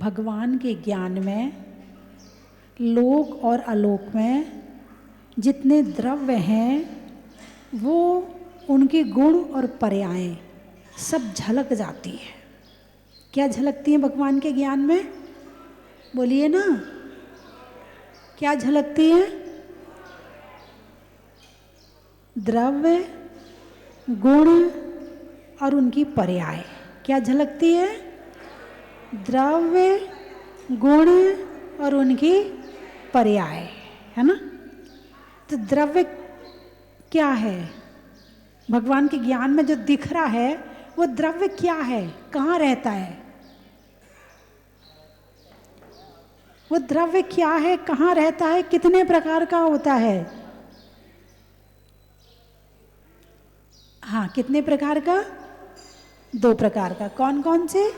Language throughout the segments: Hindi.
भगवान के ज्ञान में लोक और अलोक में जितने द्रव्य हैं वो उनके गुण और पर्याय सब झलक जाती है। क्या झलकती हैं भगवान के ज्ञान में? बोलिए ना, क्या झलकती हैं? द्रव्य, गुण और उनकी पर्याय। क्या झलकती है? द्रव्य, गुण और उनकी पर्याय, है ना। तो द्रव्य क्या है? भगवान के ज्ञान में जो दिख रहा है वो द्रव्य क्या है, कहाँ रहता है? वो द्रव्य क्या है, कहाँ रहता है, कितने प्रकार का होता है? हाँ, कितने प्रकार का? 2 प्रकार का। कौन कौन से?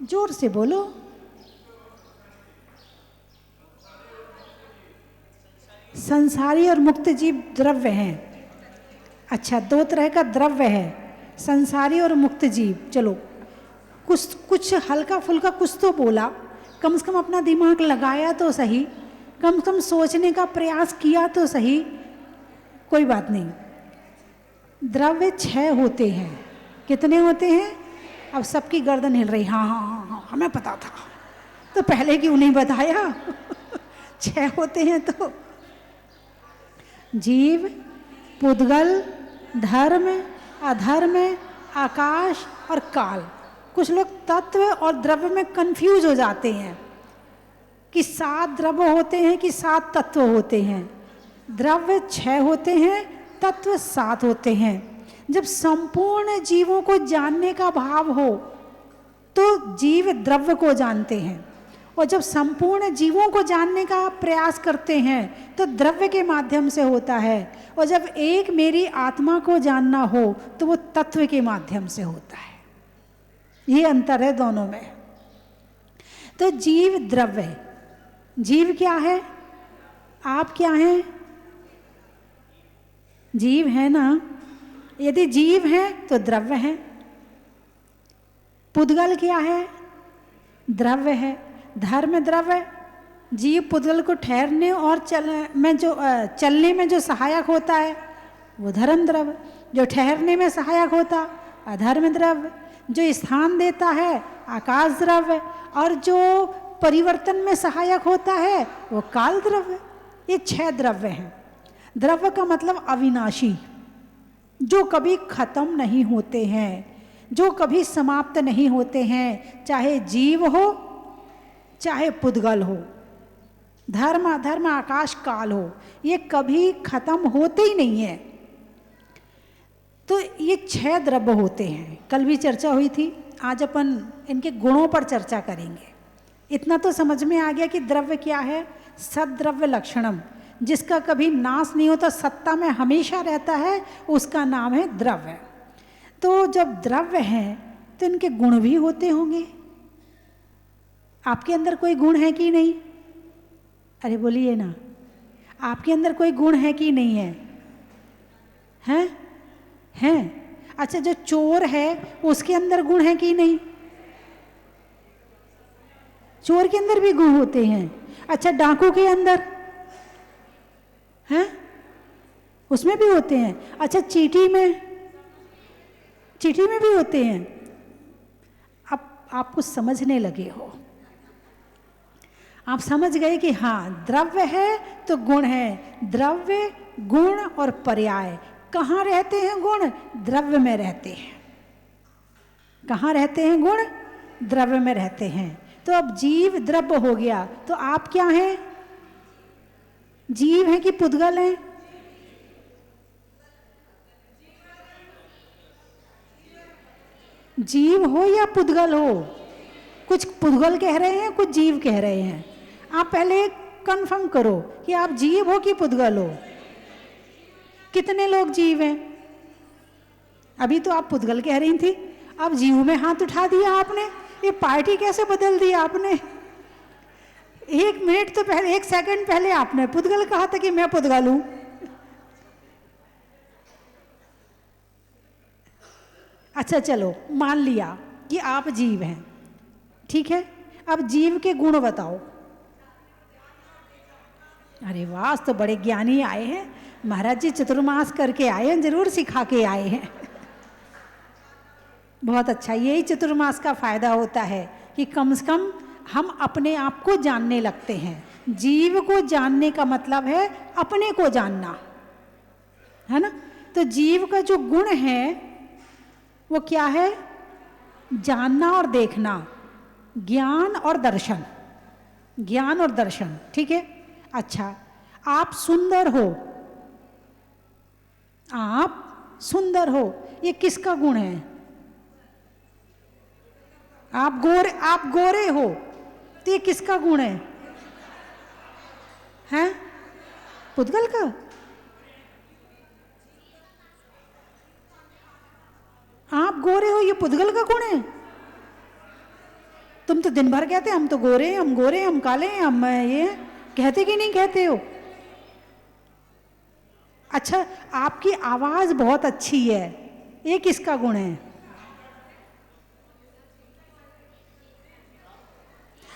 जोर से बोलो। संसारी और मुक्त जीव द्रव्य हैं। अच्छा, 2 तरह का द्रव्य है, संसारी और मुक्त जीव। चलो कुछ हल्का फुल्का कुछ तो बोला, कम से कम अपना दिमाग लगाया तो सही, कम से कम सोचने का प्रयास किया तो सही। कोई बात नहीं। द्रव्य 6 होते हैं। कितने होते हैं? अब सबकी गर्दन हिल रही। हाँ हाँ हाँ हाँ, हमें पता था, तो पहले क्यों नहीं बताया? 6 होते हैं। तो जीव, पुद्गल, धर्म, अधर्म, आकाश और काल। कुछ लोग तत्व और द्रव्य में कंफ्यूज हो जाते हैं कि 7 द्रव्य होते हैं कि 7 तत्व होते हैं। द्रव्य 6 होते हैं, तत्व 7 होते हैं। जब संपूर्ण जीवों को जानने का भाव हो तो जीव द्रव्य को जानते हैं, और जब संपूर्ण जीवों को जानने का प्रयास करते हैं तो द्रव्य के माध्यम से होता है, और जब एक मेरी आत्मा को जानना हो तो वो तत्व के माध्यम से होता है। ये अंतर है दोनों में। तो जीव द्रव्य। जीव क्या है? आप क्या हैं? जीव है ना। यदि जीव है तो द्रव्य है। पुद्गल क्या है? द्रव्य है। धर्म द्रव्य। जीव पुद्गल को ठहरने और चलने में जो सहायक होता है वो धर्म द्रव्य। जो ठहरने में सहायक होता अधर्म द्रव्य। जो स्थान देता है आकाश द्रव्य, और जो परिवर्तन में सहायक होता है वो काल द्रव्य। ये 6 द्रव्य हैं। द्रव्य का मतलब अविनाशी, जो कभी खत्म नहीं होते हैं, जो कभी समाप्त नहीं होते हैं, चाहे जीव हो चाहे पुद्गल हो, धर्म अधर्म आकाश काल हो, ये कभी खत्म होते ही नहीं है। तो ये 6 द्रव्य होते हैं। कल भी चर्चा हुई थी, आज अपन इनके गुणों पर चर्चा करेंगे। इतना तो समझ में आ गया कि द्रव्य क्या है। सद्द्रव्य लक्षणम, जिसका कभी नाश नहीं होता, सत्ता में हमेशा रहता है, उसका नाम है द्रव्य। तो जब द्रव्य हैं तो इनके गुण भी होते होंगे। आपके अंदर कोई गुण है कि नहीं? अरे बोलिए ना, आपके अंदर कोई गुण है कि नहीं है? हैं? हैं? अच्छा, जो चोर है उसके अंदर गुण है कि नहीं? चोर के अंदर भी गुण होते हैं। अच्छा, डाकू के अंदर हैं? उसमें भी होते हैं। अच्छा, चींटी में भी होते हैं। अब आप कुछ समझने लगे हो, आप समझ गए कि हाँ, द्रव्य है तो गुण है। द्रव्य, गुण और पर्याय। कहाँ रहते हैं गुण? द्रव्य में रहते हैं। कहाँ रहते हैं गुण? द्रव्य में रहते हैं। तो अब जीव द्रव्य हो गया, तो आप क्या हैं? जीव हैं कि पुद्गल हैं? जीव हो या पुद्गल हो? कुछ पुद्गल कह रहे हैं, कुछ जीव कह रहे हैं। आप पहले कंफर्म करो कि आप जीव हो कि पुद्गल हो। कितने लोग जीव हैं? अभी तो आप पुद्गल कह रही थी, अब जीव में हाथ उठा दिया आपने। ये पार्टी कैसे बदल दी आपने? 1 मिनट तो पहले, 1 सेकंड पहले आपने पुद्गल कहा था कि मैं पुद्गल हूं। अच्छा चलो, मान लिया कि आप जीव हैं, ठीक है। अब जीव के गुण बताओ। अरे वाह, आज तो बड़े ज्ञानी आए हैं महाराज जी, चतुर्मास करके आए हैं, जरूर सिखा के आए हैं। बहुत अच्छा, यही चतुर्मास का फायदा होता है कि कम से कम हम अपने आप को जानने लगते हैं। जीव को जानने का मतलब है अपने को जानना, है ना। तो जीव का जो गुण है वो क्या है? जानना और देखना, ज्ञान और दर्शन, ज्ञान और दर्शन, ठीक है। अच्छा, आप सुंदर हो, आप सुंदर हो, ये किसका गुण है? आप गोरे हो, तो ये किसका गुण है? हैं? पुद्गल का? आप गोरे हो, ये पुद्गल का गुण है? तुम तो दिन भर कहते हम तो गोरे हैं, हम गोरे हैं, हम काले हैं, हम ये कहते कि नहीं कहते हो? अच्छा, आपकी आवाज बहुत अच्छी है, ये किसका गुण है?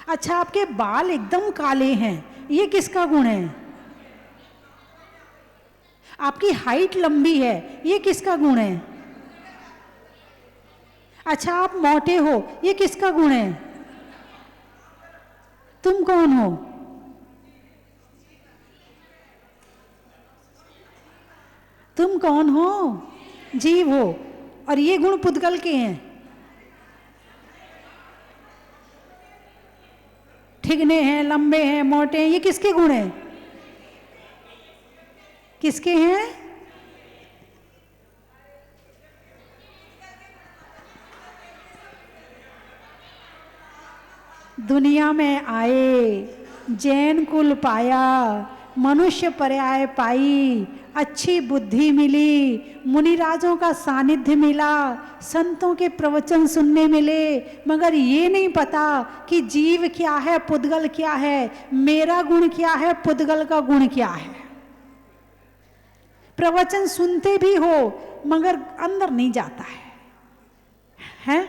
अच्छा, आपके बाल एकदम काले हैं, ये किसका गुण है? आपकी हाइट लंबी है, ये किसका गुण है? अच्छा, आप मोटे हो, ये किसका गुण है? तुम कौन हो? तुम कौन हो? जीव हो, और ये गुण पुद्गल के हैं। ठिगने हैं, लंबे हैं, मोटे हैं, ये किसके गुण हैं? किसके हैं? दुनिया में आए, जैन कुल पाया, मनुष्य पर्याय पाई, अच्छी बुद्धि मिली, मुनिराजों का सानिध्य मिला, संतों के प्रवचन सुनने मिले, मगर ये नहीं पता कि जीव क्या है, पुद्गल क्या है, मेरा गुण क्या है, पुद्गल का गुण क्या है। प्रवचन सुनते भी हो मगर अंदर नहीं जाता है?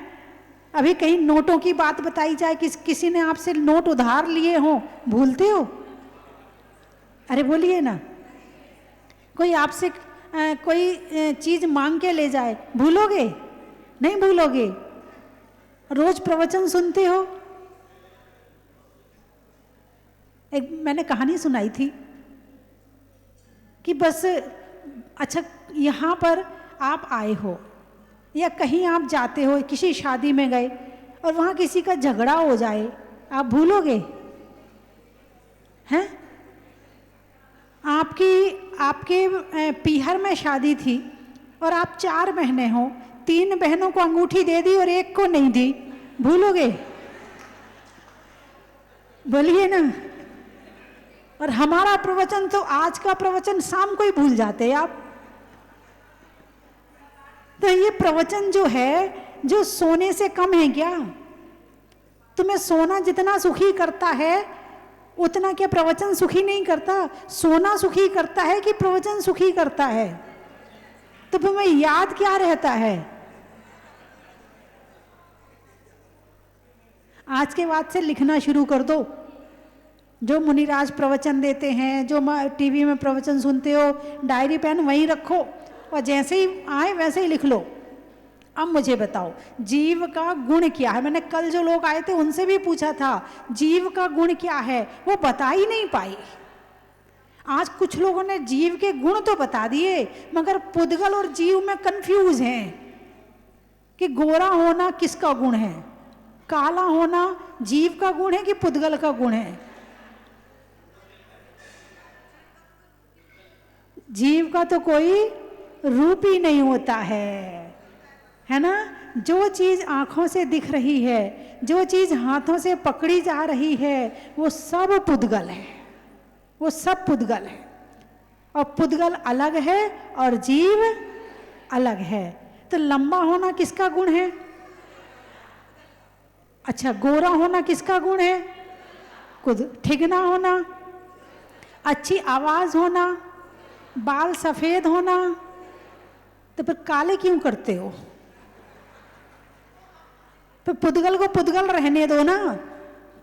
अभी कहीं नोटों की बात बताई जाए, किसी ने आपसे नोट उधार लिए हो, भूलते हो? अरे बोलिए ना। कोई आपसे कोई चीज मांग के ले जाए, भूलोगे? नहीं भूलोगे। रोज प्रवचन सुनते हो। एक मैंने कहानी सुनाई थी कि बस, अच्छा, यहाँ पर आप आए हो या कहीं आप जाते हो, किसी शादी में गए और वहाँ किसी का झगड़ा हो जाए, आप भूलोगे? हैं? आपके पीहर में शादी थी और आप 4 बहनें हो, 3 बहनों को अंगूठी दे दी और एक को नहीं दी, भूलोगे? बोलिए ना। और हमारा प्रवचन तो, आज का प्रवचन शाम को ही भूल जाते आप। तो ये प्रवचन जो है, जो सोने से कम है क्या? तुम्हें सोना जितना सुखी करता है उतना क्या प्रवचन सुखी नहीं करता? सोना सुखी करता है कि प्रवचन सुखी करता है? तो तुम्हें याद क्या रहता है? आज के बाद से लिखना शुरू कर दो। जो मुनिराज प्रवचन देते हैं, जो टीवी में प्रवचन सुनते हो, डायरी पेन वहीं रखो और जैसे ही आए वैसे ही लिख लो। अब मुझे बताओ, जीव का गुण क्या है? मैंने कल जो लोग आए थे उनसे भी पूछा था, जीव का गुण क्या है, वो बता ही नहीं पाई। आज कुछ लोगों ने जीव के गुण तो बता दिए, मगर पुद्गल और जीव में कंफ्यूज हैं कि गोरा होना किसका गुण है, काला होना जीव का गुण है कि पुद्गल का गुण है? जीव का तो कोई रूप ही नहीं होता है ना। जो चीज आंखों से दिख रही है, जो चीज हाथों से पकड़ी जा रही है, वो सब पुद्गल है, वो सब पुद्गल है। और पुद्गल अलग है और जीव अलग है। तो लंबा होना किसका गुण है? अच्छा, गोरा होना किसका गुण है? ठिगना होना, अच्छी आवाज होना, बाल सफेद होना। तो फिर काले क्यों करते हो? तो पुद्गल को पुद्गल रहने दो ना।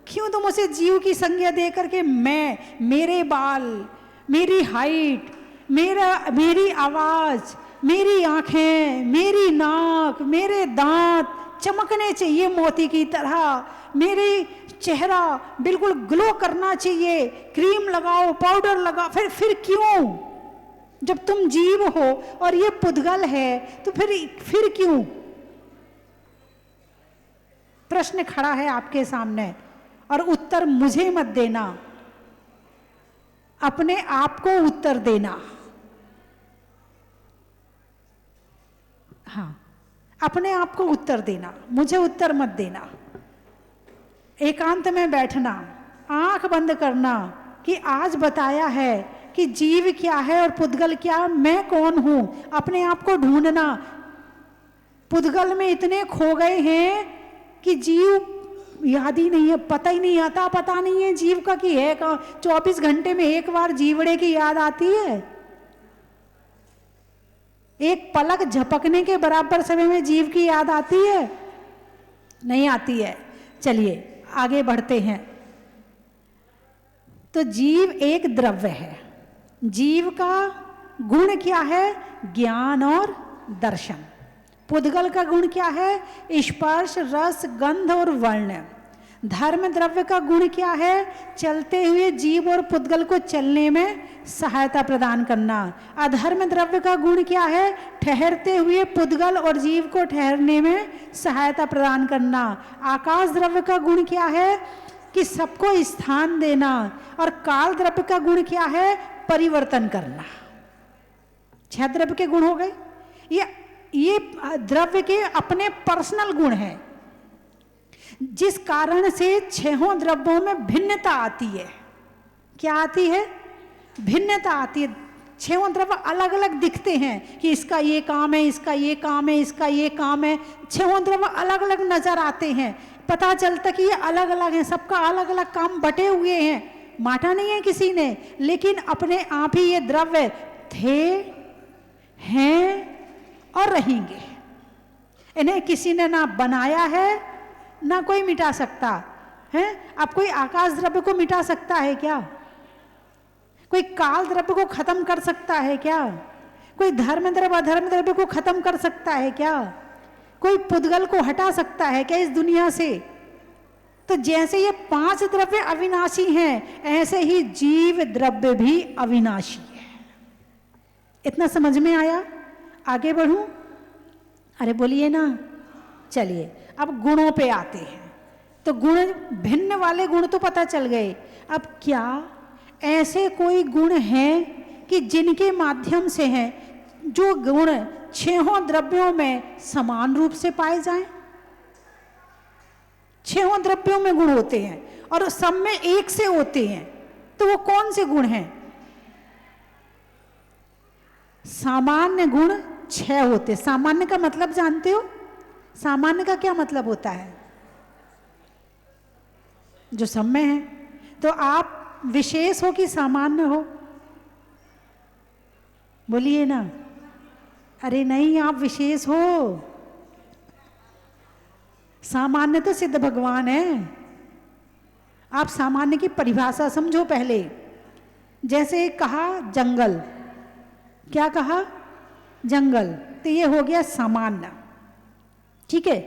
क्यों तुम उसे जीव की संज्ञा दे करके मैं, मेरे बाल, मेरी हाइट, मेरी आवाज, मेरी आंखें, मेरी नाक, मेरे दांत चमकने चाहिए मोती की तरह, मेरी चेहरा बिल्कुल ग्लो करना चाहिए, क्रीम लगाओ, पाउडर लगाओ, फिर क्यों? जब तुम जीव हो और ये पुद्गल है तो फिर क्यों? प्रश्न खड़ा है आपके सामने और उत्तर मुझे मत देना, अपने आप को उत्तर देना। हाँ, अपने आप को उत्तर देना, मुझे उत्तर मत देना। एकांत में बैठना, आंख बंद करना कि आज बताया है कि जीव क्या है और पुद्गल क्या, मैं कौन हूं, अपने आप को ढूंढना। पुद्गल में इतने खो गए हैं कि जीव याद ही नहीं है, पता ही नहीं आता, पता नहीं है जीव का कि है कहाँ। 24 घंटे में एक बार जीवड़े की याद आती है, एक पलक झपकने के बराबर समय में जीव की याद आती है? नहीं आती है। चलिए आगे बढ़ते हैं। तो जीव एक द्रव्य है। जीव का गुण क्या है? ज्ञान और दर्शन। पुद्गल का गुण क्या है? स्पर्श, रस, गंध और वर्ण। धर्म द्रव्य का गुण क्या है? चलते हुए जीव और पुद्गल को चलने में सहायता प्रदान करना। अधर्म द्रव्य का गुण क्या है? ठहरते हुए पुद्गल और जीव को ठहरने में सहायता प्रदान करना। आकाश द्रव्य का गुण क्या है? कि सबको स्थान देना। और काल द्रव्य का गुण क्या है? परिवर्तन करना। 6 द्रव्य के गुण हो गए। ये द्रव्य के अपने पर्सनल गुण हैं, जिस कारण से 6 द्रव्यों में भिन्नता आती है। क्या आती है? भिन्नता आती है। 6 द्रव्य अलग अलग दिखते हैं कि इसका ये काम है, इसका ये काम है, इसका ये काम है। 6 द्रव्य अलग अलग नजर आते हैं, पता चलता कि ये अलग अलग हैं, सबका अलग अलग काम बटे हुए हैं, बांटा नहीं है किसी ने, लेकिन अपने आप ही ये द्रव्य थे, हैं और रहेंगे। इन्हें किसी ने ना बनाया है ना कोई मिटा सकता है। अब कोई आकाश द्रव्य को मिटा सकता है क्या? कोई काल द्रव्य को खत्म कर सकता है क्या? कोई धर्म द्रव्य अधर्म द्रव्य को खत्म कर सकता है क्या? कोई पुद्गल को हटा सकता है क्या इस दुनिया से? तो जैसे ये 5 द्रव्य अविनाशी हैं, ऐसे ही जीव द्रव्य भी अविनाशी है। इतना समझ में आया? आगे बढ़ूं? अरे बोलिए ना। चलिए अब गुणों पे आते हैं। तो गुण, भिन्न वाले गुण तो पता चल गए। अब क्या ऐसे कोई गुण हैं कि जिनके माध्यम से हैं, जो गुण 6 द्रव्यों में समान रूप से पाए जाएं? 6 द्रव्यों में गुण होते हैं और सब में एक से होते हैं, तो वो कौन से गुण हैं? सामान्य गुण 6 होते। सामान्य का मतलब जानते हो? सामान्य का क्या मतलब होता है? जो सब में है। तो आप विशेष हो कि सामान्य हो? बोलिए ना। अरे नहीं, आप विशेष हो। सामान्य तो सिद्ध भगवान है। आप सामान्य की परिभाषा समझो पहले। जैसे कहा जंगल, क्या कहा? जंगल, तो ये हो गया सामान्य। ठीक है।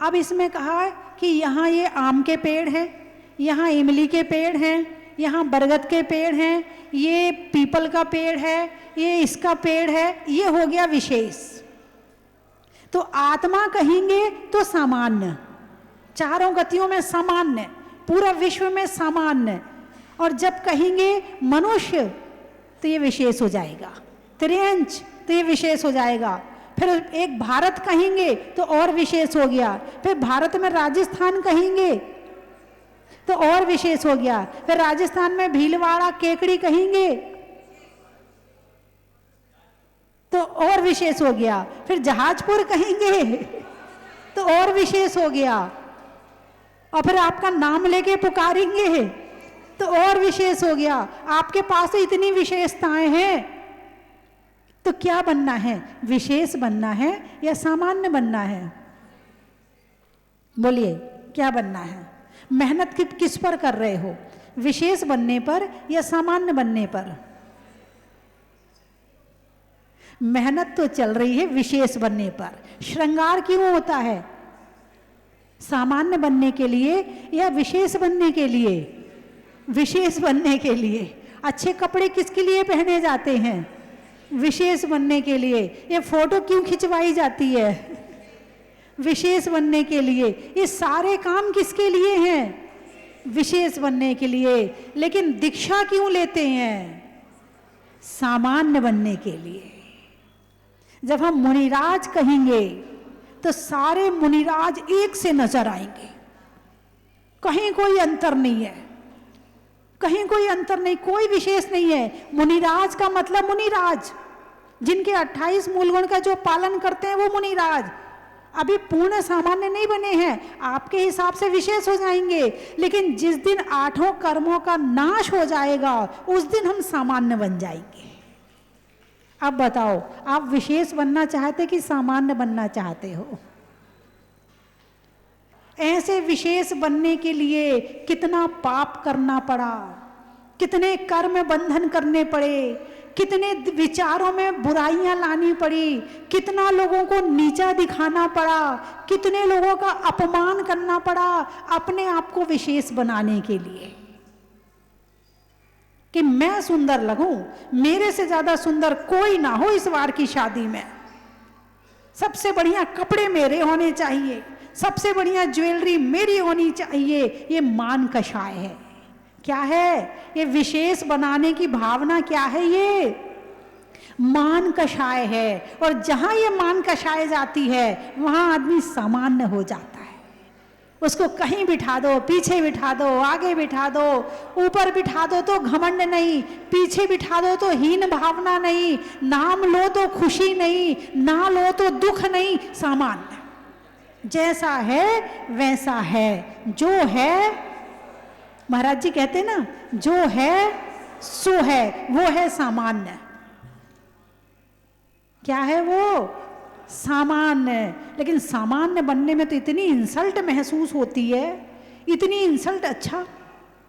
अब इसमें कहा कि यहाँ ये आम के पेड़ हैं, यहाँ इमली के पेड़ हैं, यहाँ बरगद के पेड़ हैं, ये पीपल का पेड़ है, ये इसका पेड़ है, ये हो गया विशेष। तो आत्मा कहेंगे तो सामान्य, चारों गतियों में सामान्य, पूरा विश्व में सामान्य। और जब कहेंगे मनुष्य तो ये विशेष हो जाएगा, त्रियंच तो ये विशेष हो जाएगा। फिर एक भारत कहेंगे तो और विशेष हो गया। फिर भारत में राजस्थान कहेंगे तो और विशेष हो गया। फिर राजस्थान में भीलवाड़ा केकड़ी कहेंगे तो और विशेष हो गया। फिर जहाजपुर कहेंगे तो और विशेष हो गया। और फिर आपका नाम लेके पुकारेंगे तो और विशेष हो गया। आपके पास तो इतनी विशेषताएं हैं, तो क्या बनना है? विशेष बनना है या सामान्य बनना है? बोलिए क्या बनना है? मेहनत किस पर कर रहे हो? विशेष बनने पर या सामान्य बनने पर? मेहनत तो चल रही है विशेष बनने पर। श्रृंगार क्यों होता है? सामान्य बनने के लिए या विशेष बनने के लिए? विशेष बनने के लिए। अच्छे कपड़े किसके लिए पहने जाते हैं? विशेष बनने के लिए। ये फोटो क्यों खिंचवाई जाती है? विशेष बनने के लिए। ये सारे काम किसके लिए हैं? विशेष बनने के लिए। लेकिन दीक्षा क्यों लेते हैं? सामान्य बनने के लिए। जब हम मुनिराज कहेंगे तो सारे मुनिराज एक से नजर आएंगे, कहीं कोई अंतर नहीं है, कहीं कोई अंतर नहीं, कोई विशेष नहीं है। मुनिराज का मतलब मुनिराज, जिनके 28 मूल गुण का जो पालन करते हैं वो मुनिराज। अभी पूर्ण सामान्य नहीं बने हैं, आपके हिसाब से विशेष हो जाएंगे, लेकिन जिस दिन 8 कर्मों का नाश हो जाएगा उस दिन हम सामान्य बन जाएंगे। अब बताओ, आप विशेष बनना चाहते कि सामान्य बनना चाहते हो? ऐसे विशेष बनने के लिए कितना पाप करना पड़ा, कितने कर्म बंधन करने पड़े, कितने विचारों में बुराइयां लानी पड़ी, कितना लोगों को नीचा दिखाना पड़ा, कितने लोगों का अपमान करना पड़ा अपने आप को विशेष बनाने के लिए कि मैं सुंदर लगूं, मेरे से ज्यादा सुंदर कोई ना हो इस बार की शादी में, सबसे बढ़िया कपड़े मेरे होने चाहिए, सबसे बढ़िया ज्वेलरी मेरी होनी चाहिए। ये मान कषाय है। क्या है ये? विशेष बनाने की भावना क्या है? ये मान कषाय है। और जहां ये मान कषाय जाती है वहां आदमी सामान्य हो जाता है। उसको कहीं बिठा दो, पीछे बिठा दो, आगे बिठा दो, ऊपर बिठा दो तो घमंड नहीं, पीछे बिठा दो तो हीन भावना नहीं, नाम लो तो खुशी नहीं, ना लो तो दुख नहीं, सामान्य। जैसा है वैसा है, जो है, महाराज जी कहते ना, जो है सो है, वो है सामान्य। क्या है वो? सामान्य। लेकिन सामान्य बनने में तो इतनी इंसल्ट महसूस होती है, इतनी इंसल्ट। अच्छा,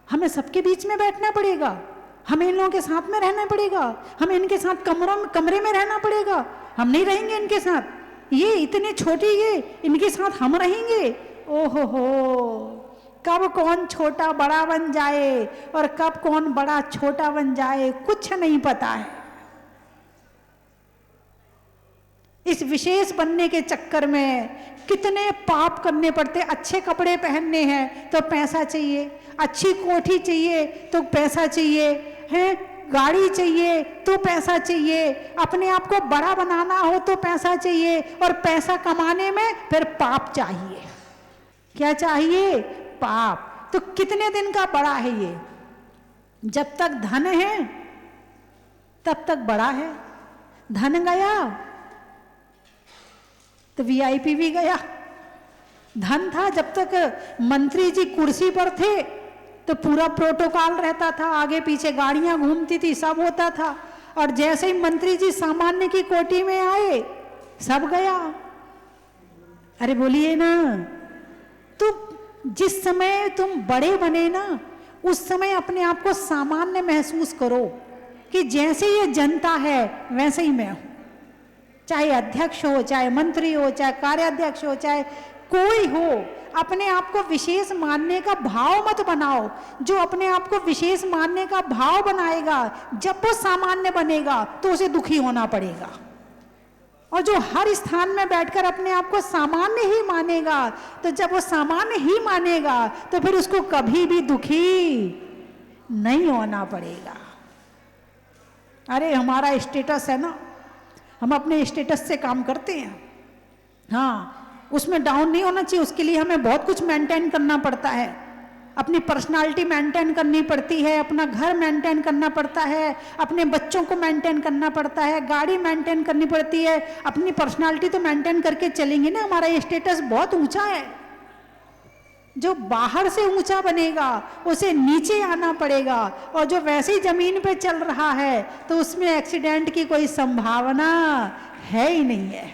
हमें सबके बीच में बैठना पड़ेगा, हमें इन लोगों के साथ में रहना पड़ेगा, हमें इनके साथ कमरे में रहना पड़ेगा, हम नहीं रहेंगे इनके साथ, ये इतने छोटे, ये इनके साथ हम रहेंगे। ओहो हो, कब कौन छोटा बड़ा बन जाए और कब कौन बड़ा छोटा बन जाए कुछ नहीं पता है। इस विशेष बनने के चक्कर में कितने पाप करने पड़ते। अच्छे कपड़े पहनने हैं तो पैसा चाहिए, अच्छी कोठी चाहिए तो पैसा चाहिए, है गाड़ी चाहिए तो पैसा चाहिए, अपने आप को बड़ा बनाना हो तो पैसा चाहिए, और पैसा कमाने में फिर पाप चाहिए। क्या चाहिए? पाप। तो कितने दिन का बड़ा है ये? जब तक धन है तब तक बड़ा है, धन गया तो वीआईपी भी गया। धन था जब तक मंत्री जी कुर्सी पर थे तो पूरा प्रोटोकॉल रहता था, आगे पीछे गाड़ियां घूमती थी, सब होता था, और जैसे ही मंत्री जी सामान्य की कोटि में आए सब गया। अरे बोलिए ना। तो जिस समय तुम बड़े बने ना उस समय अपने आप को सामान्य महसूस करो कि जैसे ये जनता है वैसे ही मैं हूं, चाहे अध्यक्ष हो, चाहे मंत्री हो, चाहे कार्याध्यक्ष हो, चाहे कोई हो। अपने आप को विशेष मानने का भाव मत बनाओ। जो अपने आप को विशेष मानने का भाव बनाएगा, जब वो सामान्य बनेगा तो उसे दुखी होना पड़ेगा, और जो हर स्थान में बैठकर अपने आप को सामान्य ही मानेगा, तो जब वो सामान्य ही मानेगा तो फिर उसको कभी भी दुखी नहीं होना पड़ेगा। अरे हमारा स्टेटस है ना, हम अपने स्टेटस से काम करते हैं, हाँ, उसमें डाउन नहीं होना चाहिए। उसके लिए हमें बहुत कुछ मेंटेन करना पड़ता है, अपनी पर्सनालिटी मेंटेन करनी पड़ती है, अपना घर मेंटेन करना पड़ता है, अपने बच्चों को मेंटेन करना पड़ता है, गाड़ी मेंटेन करनी पड़ती है। अपनी पर्सनालिटी तो मेंटेन करके चलेंगे ना। हमारा स्टेटस बहुत ऊंचा है, जो बाहर से ऊंचा बनेगा उसे नीचे आना पड़ेगा, और जो वैसे ही जमीन पे चल रहा है तो उसमें एक्सीडेंट की कोई संभावना है ही नहीं है।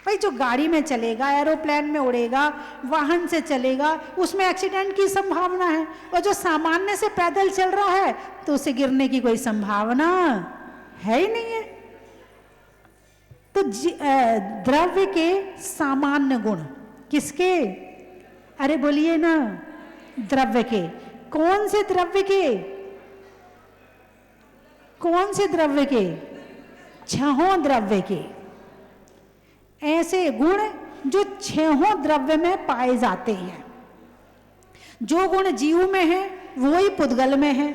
भाई जो गाड़ी में चलेगा, एरोप्लेन में उड़ेगा, वाहन से चलेगा, उसमें एक्सीडेंट की संभावना है, और जो सामान्य से पैदल चल रहा है तो उसे गिरने की कोई संभावना है ही नहीं है। तो द्रव्य के सामान्य गुण किसके? अरे बोलिए ना, द्रव्य के। कौन से द्रव्य के? कौन से द्रव्य के? छहों द्रव्य के। ऐसे गुण जो छहों द्रव्य में पाए जाते हैं। जो गुण जीव में है वही पुद्गल में है,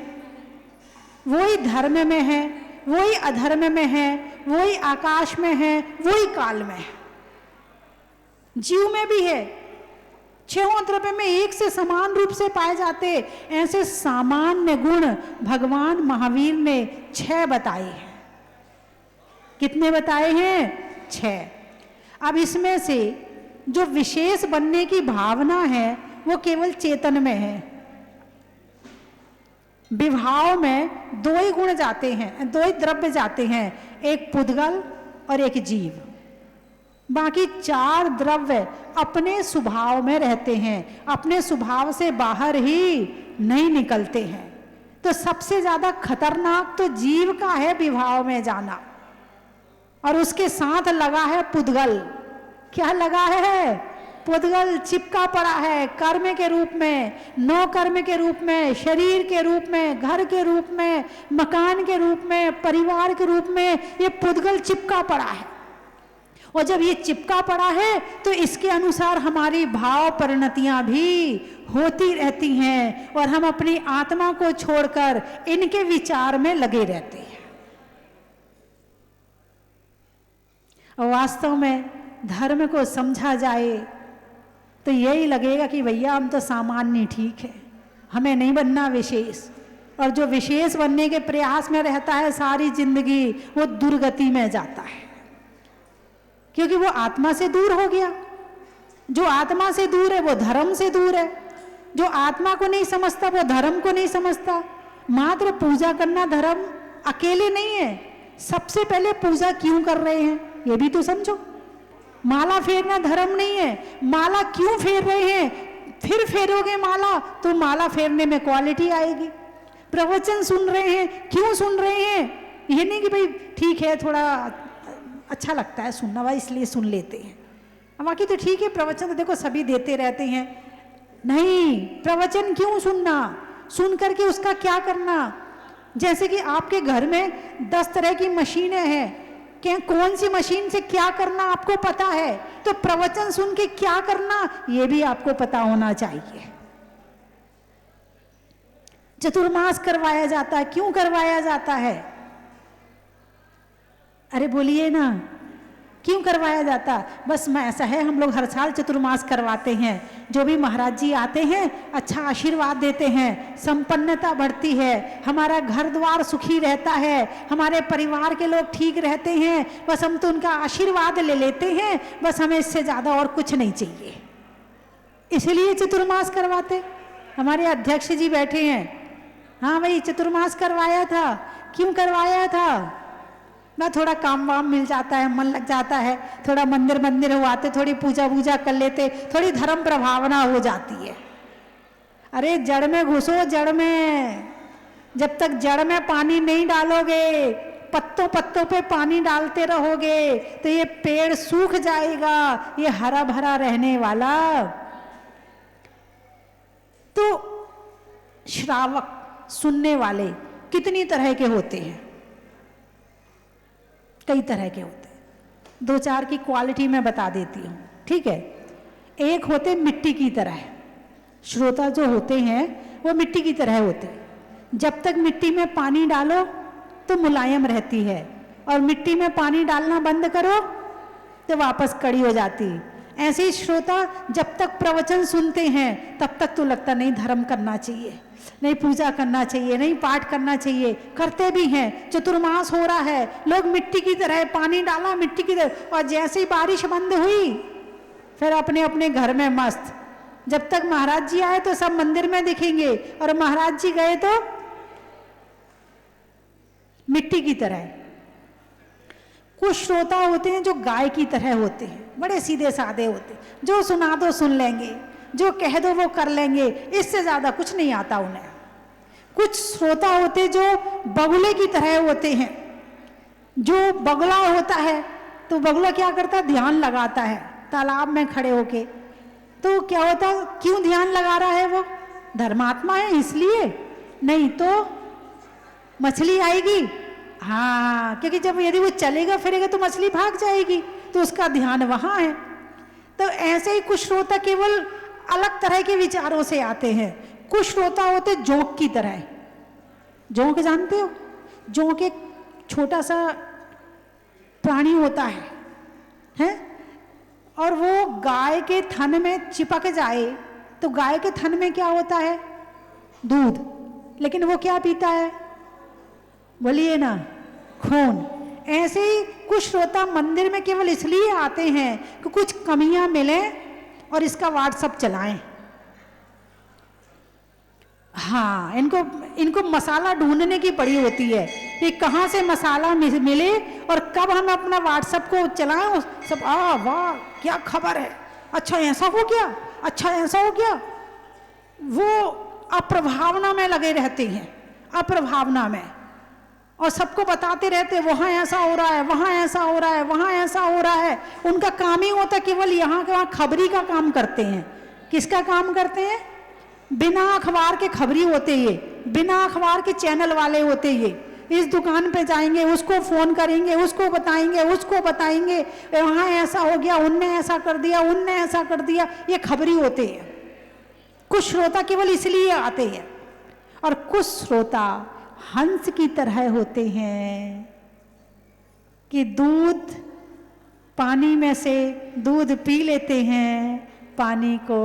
वही धर्म में है, वही अधर्म में है, वही आकाश में है, वही काल में है। जीव में भी है, छहों द्रव्य में एक से समान रूप से पाए जाते। ऐसे सामान्य गुण भगवान महावीर ने 6 बताए हैं। कितने बताए हैं? 6। अब इसमें से जो विशेष बनने की भावना है वो केवल चेतन में है। विभाव में 2 ही गुण जाते हैं, 2 ही द्रव्य जाते हैं, एक पुद्गल और एक जीव। बाकी 4 द्रव्य अपने स्वभाव में रहते हैं, अपने स्वभाव से बाहर ही नहीं निकलते हैं। तो सबसे ज्यादा खतरनाक तो जीव का है विभाव में जाना, और उसके साथ लगा है पुद्गल। क्या लगा है? पुद्गल चिपका पड़ा है कर्म के रूप में, नौ कर्म के रूप में, शरीर के रूप में, घर के रूप में, मकान के रूप में, परिवार के रूप में। ये पुद्गल चिपका पड़ा है, और जब ये चिपका पड़ा है तो इसके अनुसार हमारी भाव परिणतियां भी होती रहती हैं, और हम अपनी आत्मा को छोड़कर इनके विचार में लगे रहते हैं। और वास्तव में धर्म को समझा जाए तो यही लगेगा कि भैया हम तो सामान्य ठीक है, हमें नहीं बनना विशेष। और जो विशेष बनने के प्रयास में रहता है सारी जिंदगी, वो दुर्गति में जाता है, क्योंकि वो आत्मा से दूर हो गया। जो आत्मा से दूर है वो धर्म से दूर है। जो आत्मा को नहीं समझता वो धर्म को नहीं समझता। मात्र पूजा करना धर्म अकेले नहीं है, सबसे पहले पूजा क्यों कर रहे हैं ये भी तो समझो। माला फेरना धर्म नहीं है, माला क्यों फेर रहे हैं, फिर फेरोगे माला तो माला फेरने में क्वालिटी आएगी। प्रवचन सुन रहे हैं, क्यों सुन रहे हैं, ये नहीं कि भाई ठीक है थोड़ा अच्छा लगता है सुनना भाई इसलिए सुन लेते हैं, बाकी तो ठीक है प्रवचन तो देखो सभी देते रहते हैं। नहीं, प्रवचन क्यों सुनना, सुन करके उसका क्या करना। जैसे कि आपके घर में 10 तरह की मशीनें हैं, क्या कौन सी मशीन से क्या करना आपको पता है, तो प्रवचन सुन के क्या करना ये भी आपको पता होना चाहिए। चतुर्मास करवाया जाता है, क्यों करवाया जाता है? अरे बोलिए ना, क्यों करवाया जाता? बस मैं ऐसा है, हम लोग हर साल चतुर्मास करवाते हैं। जो भी महाराज जी आते हैं अच्छा आशीर्वाद देते हैं, संपन्नता बढ़ती है, हमारा घर द्वार सुखी रहता है, हमारे परिवार के लोग ठीक रहते हैं। बस हम तो उनका आशीर्वाद ले लेते हैं, बस हमें इससे ज़्यादा और कुछ नहीं चाहिए, इसलिए चतुर्मास करवाते। हमारे अध्यक्ष जी बैठे हैं, हाँ भाई चतुर्मास करवाया था। क्यों करवाया था? ना थोड़ा काम वाम मिल जाता है, मन लग जाता है, थोड़ा मंदिर हो आते, थोड़ी पूजा वूजा कर लेते, थोड़ी धर्म प्रभावना हो जाती है। अरे जड़ में घुसो, जड़ में। जब तक जड़ में पानी नहीं डालोगे, पत्तों पत्तों पे पानी डालते रहोगे तो ये पेड़ सूख जाएगा, ये हरा भरा रहने वाला। तो श्रावक सुनने वाले कितनी तरह के होते हैं, कई तरह के होते हैं। 2-4 की क्वालिटी मैं बता देती हूँ, ठीक है। एक होते मिट्टी की तरह, श्रोता जो होते हैं वो मिट्टी की तरह होते हैं। जब तक मिट्टी में पानी डालो तो मुलायम रहती है, और मिट्टी में पानी डालना बंद करो तो वापस कड़ी हो जाती। ऐसे ही श्रोता जब तक प्रवचन सुनते हैं तब तक तो लगता नहीं धर्म करना चाहिए, नहीं पूजा करना चाहिए, नहीं पाठ करना चाहिए, करते भी हैं। चतुर्मास हो रहा है, लोग मिट्टी की तरह पानी डाला मिट्टी की तरह, और जैसे ही बारिश बंद हुई फिर अपने अपने घर में मस्त। जब तक महाराज जी आए तो सब मंदिर में दिखेंगे, और महाराज जी गए तो मिट्टी की तरह। कुछ श्रोता होते हैं जो गाय की तरह होते हैं, बड़े सीधे साधे होते हैं, जो सुना दो सुन लेंगे, जो कह दो वो कर लेंगे, इससे ज़्यादा कुछ नहीं आता उन्हें। कुछ श्रोता होते जो बगुले की तरह होते हैं। जो बगुला होता है तो बगुला क्या करता है, ध्यान लगाता है तालाब में खड़े होके। तो क्या होता है, क्यों ध्यान लगा रहा है, वो धर्मात्मा है इसलिए नहीं तो मछली आएगी। हाँ, क्योंकि जब यदि वो चलेगा फिरेगा तो मछली भाग जाएगी, तो उसका ध्यान वहाँ है। तो ऐसे ही कुछ श्रोता केवल अलग तरह के विचारों से आते हैं। कुछ श्रोता होते जोंक की तरह। जोंक जानते हो, जोंक एक छोटा सा प्राणी होता है और वो गाय के थन में चिपक जाए तो गाय के थन में क्या होता है, दूध, लेकिन वो क्या पीता है, बोलिए ना, खून। ऐसे ही कुछ श्रोता मंदिर में केवल इसलिए आते हैं कि कुछ कमियां मिले और इसका व्हाट्सएप चलाएं। हाँ, इनको मसाला ढूंढने की पड़ी होती है कि कहाँ से मसाला मिले और कब हम अपना व्हाट्सएप को चलाएं। सब वाह क्या खबर है, अच्छा ऐसा हो गया, अच्छा ऐसा हो गया। वो अप्रभावना में लगे रहते हैं, अप्रभावना में, और सबको बताते रहते हैं वहाँ ऐसा हो रहा है, वहाँ ऐसा हो रहा है, वहाँ ऐसा हो रहा है। उनका काम ही होता है केवल यहाँ के वहाँ खबरी का काम करते हैं। किसका काम करते हैं, बिना अखबार के खबरी होते ये, बिना अखबार के चैनल वाले होते ये। इस दुकान पे जाएंगे, उसको फोन करेंगे, उसको बताएंगे वहाँ ऐसा हो गया, उनने ऐसा कर दिया, उनने ऐसा कर दिया, ये खबरी होते हैं। कुछ श्रोता केवल इसलिए आते हैं और कुछ श्रोता हंस की तरह होते हैं कि दूध पानी में से दूध पी लेते हैं, पानी को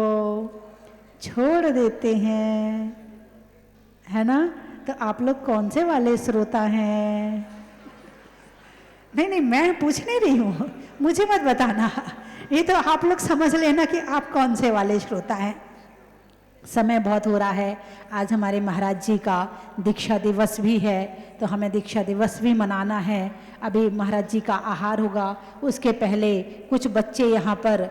छोड़ देते हैं, है ना। तो आप लोग कौन से वाले श्रोता हैं? नहीं, मैं पूछ नहीं रही हूँ, मुझे मत बताना, ये तो आप लोग समझ लेना कि आप कौन से वाले श्रोता हैं। समय बहुत हो रहा है, आज हमारे महाराज जी का दीक्षा दिवस भी है, तो हमें दीक्षा दिवस भी मनाना है। अभी महाराज जी का आहार होगा, उसके पहले कुछ बच्चे यहाँ पर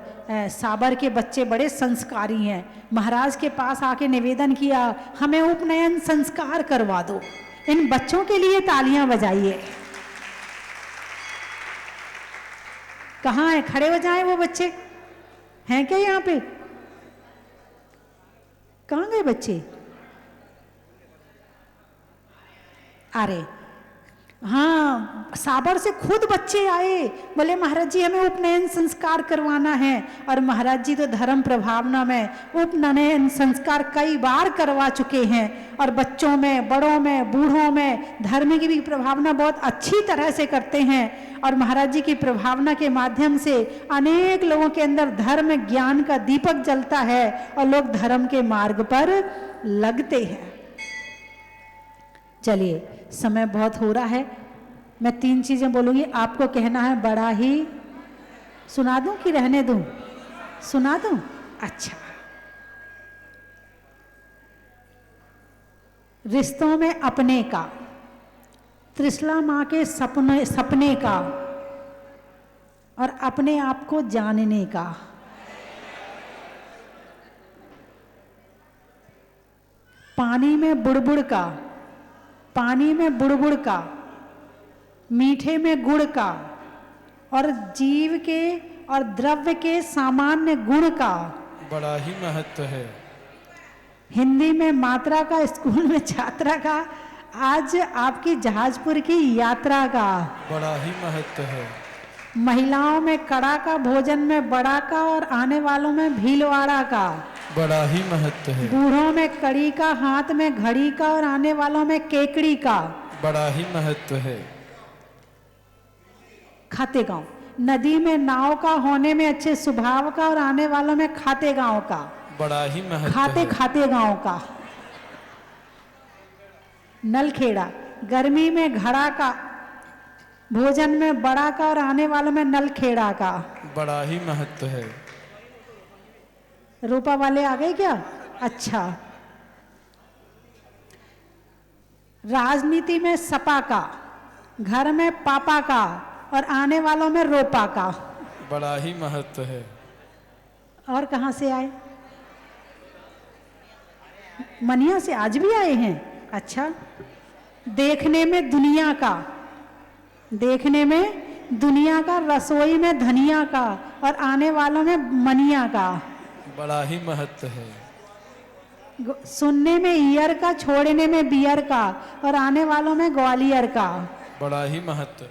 साबर के बच्चे बड़े संस्कारी हैं, महाराज के पास आके निवेदन किया हमें उपनयन संस्कार करवा दो। इन बच्चों के लिए तालियां बजाइए। कहाँ है, खड़े हो जाएं वो बच्चे, हैं क्या यहाँ पे? कहाँ गए बच्चे? अरे हाँ, साबर से खुद बच्चे आए, बोले महाराज जी हमें उपनयन संस्कार करवाना है। और महाराज जी तो धर्म प्रभावना में उपनयन संस्कार कई बार करवा चुके हैं, और बच्चों में, बड़ों में, बूढ़ों में धर्म की भी प्रभावना बहुत अच्छी तरह से करते हैं। और महाराज जी की प्रभावना के माध्यम से अनेक लोगों के अंदर धर्म ज्ञान का दीपक जलता है और लोग धर्म के मार्ग पर लगते हैं। चलिए, समय बहुत हो रहा है, मैं 3 चीजें बोलूंगी, आपको कहना है बड़ा ही। सुना दूं कि रहने दूं? सुना दूं? अच्छा। रिश्तों में अपने का, त्रिशला माँ के सपने का, और अपने आप को जानने का। पानी में बुड़बुड़ का, पानी में बुड़बुड़ का, मीठे में गुड़ का, और जीव के और द्रव्य के सामान्य गुण का बड़ा ही महत्व है। हिंदी में मात्रा का, स्कूल में छात्रा का, आज आपकी जहाजपुर की यात्रा का बड़ा ही महत्व है। महिलाओं में कड़ा का, भोजन में बड़ा का, और आने वालों में भीलवाड़ा का बड़ा ही महत्व है। बूढ़ों में कड़ी का, हाथ में घड़ी का, और आने वालों में केकड़ी का बड़ा ही महत्व है। खाते गांव, नदी में नाव का, होने में अच्छे स्वभाव का, और आने वालों में खाते गांव का बड़ा ही महत्व खाते है। खाते गांव का। नलखेड़ा, गर्मी में घड़ा का, भोजन में बड़ा का, और आने वालों में नलखेड़ा का बड़ा ही महत्व है। रूपा वाले आ गए क्या? अच्छा। राजनीति में सपा का, घर में पापा का, और आने वालों में रोपा का। बड़ा ही महत्व है। और कहाँ से आए? मनिया से आज भी आए हैं। अच्छा। देखने में दुनिया का, देखने में दुनिया का, रसोई में धनिया का और आने वालों में मनिया का। बड़ा ही महत्व है। सुनने में ईयर का, छोड़ने में बियर का और आने वालों में ग्वालियर का। बड़ा ही महत्व।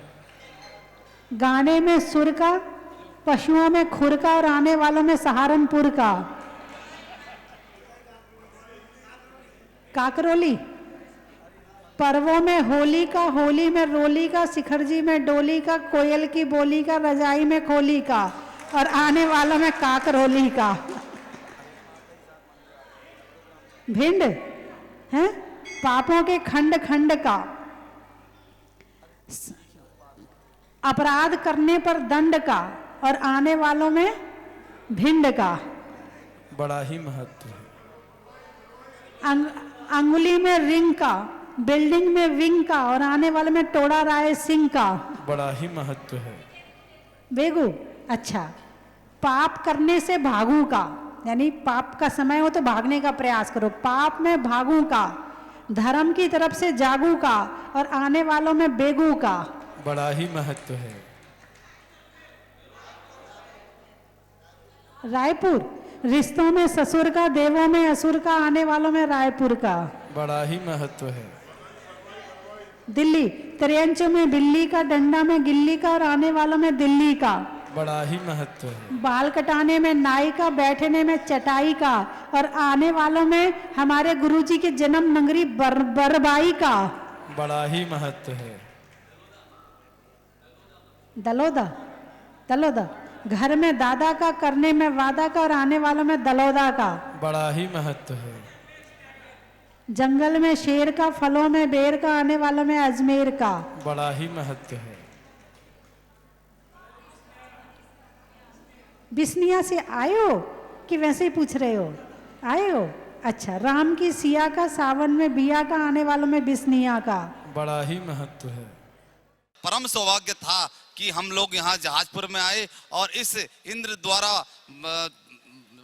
गाने में सुर का, पशुओं में खुर का और आने वालों में सहारनपुर का। काकरोली। पर्वों में होली का, होली में रोली का, शिखरजी में डोली का, कोयल की बोली का, रजाई में खोली का और आने वालों में काकरोली का। भिंड है पापों के खंड खंड का, अपराध करने पर दंड का और आने वालों में भिंड का। बड़ा ही महत्व है। अंगुली में रिंग का, बिल्डिंग में विंग का और आने वाले में टोड़ा राय सिंह का। बड़ा ही महत्व है। बेगू। अच्छा। पाप करने से भागू का, यानी पाप का समय हो तो भागने का प्रयास करो। पाप में भागू का, धर्म की तरफ से जागू का और आने वालों में बेगू का। बड़ा ही महत्व है। रायपुर। रिश्तों में ससुर का, देवों में असुर का, आने वालों में रायपुर का। बड़ा ही महत्व है। दिल्ली। त्रियंच में बिल्ली का, डंडा में गिल्ली का और आने वालों में दिल्ली का। बड़ा ही महत्व है। बाल कटाने में नाई का, बैठने में चटाई का और आने वालों में हमारे गुरुजी के जन्म नगरी बरबाई का। बड़ा ही महत्व है। दलोदा। दलोदा। घर में दादा का, करने में वादा का और आने वालों में दलोदा का। बड़ा ही महत्व है। जंगल में शेर का, फलों में बेर का, आने वालों में अजमेर का। बड़ा ही महत्व है। बिस्निया से आए हो कि वैसे ही पूछ रहे हो? आए हो। अच्छा। राम की सिया का, सावन में बिया का, आने वालों में बिस्निया का। बड़ा ही महत्व है। परम सौभाग्य था कि हम लोग यहाँ जहाजपुर में आए और इस इंद्र द्वारा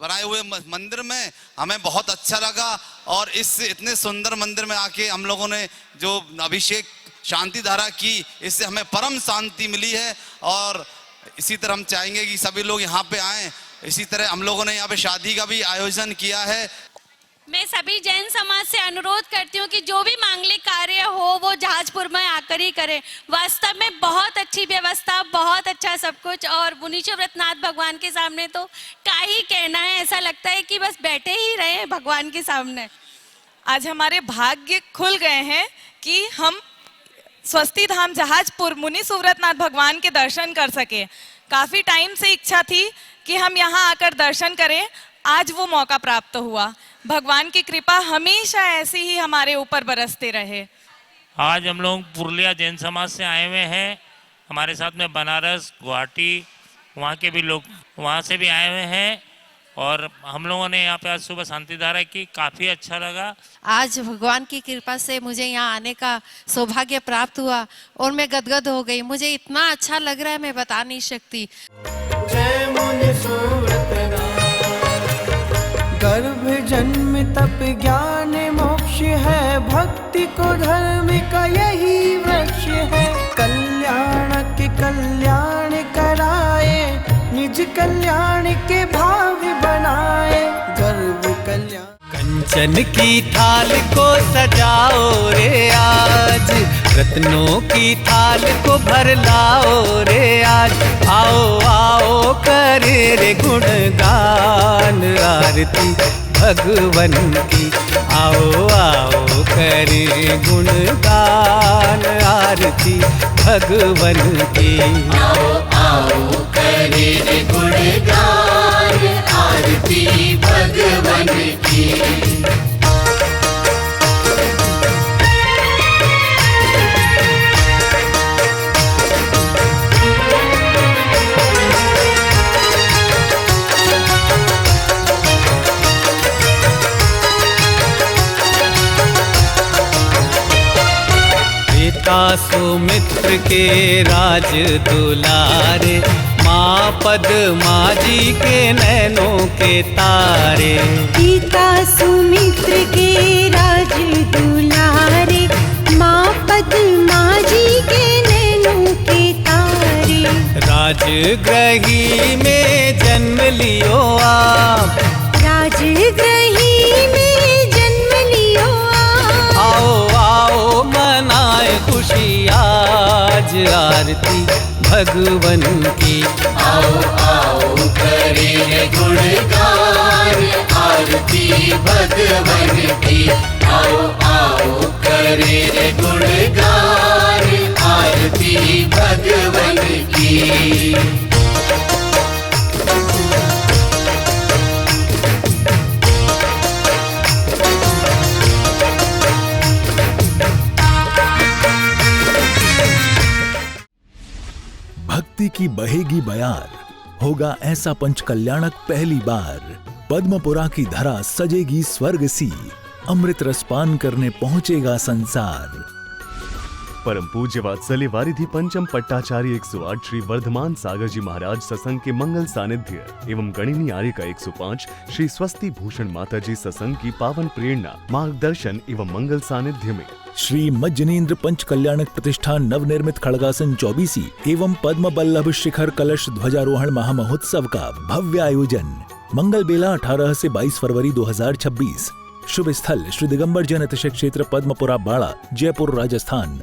बनाए हुए मंदिर में हमें बहुत अच्छा लगा। और इस इतने सुंदर मंदिर में आके हम लोगों ने जो अभिषेक शांति धारा की, इससे हमें परम शांति मिली है। और इसी तरह हम चाहेंगे कि सभी लोग यहाँ पे आएं। इसी तरह हम लोगों ने यहाँ पे शादी का भी आयोजन किया है। मैं सभी जैन समाज से अनुरोध करती हूँ कि जो भी मांगलिक कार्य हो वो जहाजपुर में आकर ही करें। वास्तव में बहुत अच्छी व्यवस्था, बहुत अच्छा सब कुछ। और मुनीश्वर व्रतनाथ भगवान के सामने तो क्या ही कहना है, ऐसा लगता है कि बस बैठे ही रहे भगवान के सामने। आज हमारे भाग्य खुल गए हैं कि हम स्वस्ति धाम जहाजपुर मुनि सुव्रतनाथ भगवान के दर्शन कर सके। काफी टाइम से इच्छा थी कि हम यहाँ आकर दर्शन करें, आज वो मौका प्राप्त हुआ। भगवान की कृपा हमेशा ऐसी ही हमारे ऊपर बरसते रहे। आज हम लोग पुरुलिया जैन समाज से आए हुए हैं। हमारे साथ में बनारस, गुवाहाटी, वहाँ के भी लोग वहाँ से भी आए हुए हैं। और हम लोगों ने यहाँ पे आज सुबह शांति धारा की, काफ़ी अच्छा लगा। आज भगवान की कृपा से मुझे यहाँ आने का सौभाग्य प्राप्त हुआ और मैं गदगद हो गई। मुझे इतना अच्छा लग रहा है, मैं बता नहीं सकती। जय मुनि सुव्रतनाथ। गर्भ जन्म तप ज्ञान मोक्ष है, भक्ति को धर्म का यही वृक्ष है। कल्याण के कल्याण कराए, निज कल्याण के भाव बनाए। गर्भ कल्याण। कंचन की थाल को सजाओ रे आज, रत्नों की थाल को भर लाओ रे आज। आओ आओ करे रे गुणगान आरती भगवन की। आओ आओ करे गुणगान आरती भगवन की। आओ आओ करे रे गुणगान आरती भगवन की। पिता सुमित्र के राज दुलारे, माँ पद्मा जी के नैनों के तारे। पिता सुमित्र के राज दुलारे, माँ पद्मा जी के नैनों के तारे। राजगृही में जन्म लियो आप, राजगृही में जन्म लियो आप। आओ आओ मनाए खुशी आज आरती भगवन की। आओ आओ करे गुणगान आरती भगवन की। आओ आओ करे गुणगान आरती भगवन की। भक्ति की बहेगी बयार, होगा ऐसा पंचकल्याणक पहली बार। पद्मपुरा की धरा सजेगी स्वर्ग सी, अमृत रसपान करने पहुंचेगा संसार। परम पूज्य वात्सल्य वारिधि पंचम पट्टाचार्य 108 श्री वर्धमान सागर जी महाराज सत्संग के मंगल सानिध्य एवं गणिनी आर्य का 105 श्री स्वस्ति भूषण माता जी सत्संग की पावन प्रेरणा, मार्गदर्शन एवं मंगल सानिध्य में श्री मज्जनेन्द्र पंच कल्याणक प्रतिष्ठान नवनिर्मित खड़गासन 24 एवं पद्म बल्लभ शिखर कलश ध्वजारोहण महामहोत्सव का भव्य आयोजन। मंगल बेला 18 से 22 फरवरी 2026। शुभ स्थल श्री दिगंबर जैन अतिशय क्षेत्र पद्मपुरा बाड़ा, जयपुर, राजस्थान।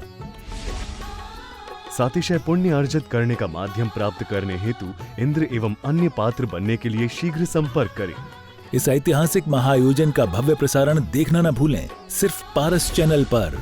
सातिशय पुण्य अर्जित करने का माध्यम प्राप्त करने हेतु इंद्र एवं अन्य पात्र बनने के लिए शीघ्र संपर्क करें। इस ऐतिहासिक महाआयोजन का भव्य प्रसारण देखना न भूलें, सिर्फ पारस चैनल पर।